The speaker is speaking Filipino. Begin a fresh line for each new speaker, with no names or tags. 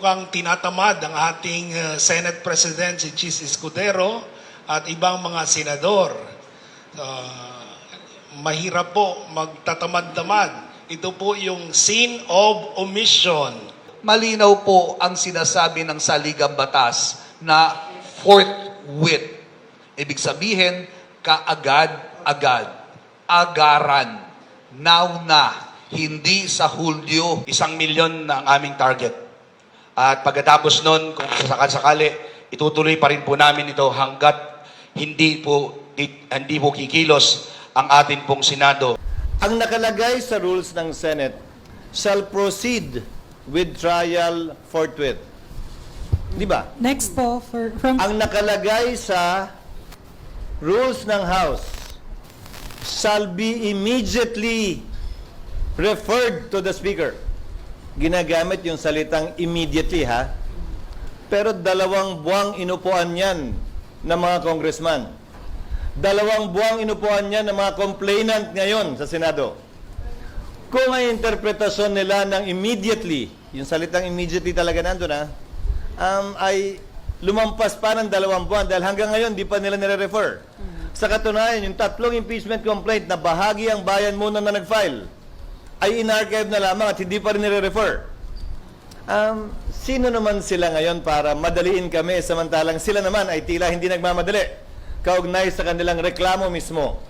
mukhang tinatamad ang ating Senate President si Chis Escudero at ibang mga senador. Mahirap po magtatamad-tamad. Ito po yung sin of omission.
Malinaw po ang sinasabi ng saligang batas na forthwith. Ibig sabihin, kaagad-agad, agaran, now na, hindi sa Hulyo.
1 milyon na ang aming target. At pagkatapos nun, kung sakali, itutuloy pa rin po namin ito hanggat hindi po kikilos ang atin pong Senado.
Ang nakalagay sa rules ng Senate shall proceed with trial forthwith. Di ba?
Next po, from
Ang nakalagay sa rules ng House shall be immediately referred to the Speaker. Ginagamit yung salitang immediately, ha? Pero 2 buwang inupuan yan ng mga congressman. 2 buwang inupuan yan ng mga complainant ngayon sa Senado. Kung ang interpretasyon nila ng immediately, yung salitang immediately talaga nandun, ha? Ay lumampas pa ng 2 buwan dahil hanggang ngayon di pa nila nire-refer. Sa katunayan, yung 3 impeachment complaint na bahagi ang bayan muna na nag-file ay in-archive na lamang at hindi pa rin nire-refer. Sino naman sila ngayon para madaliin kami samantalang sila naman ay tila hindi nagmamadali kaugnay sa kanilang reklamo mismo?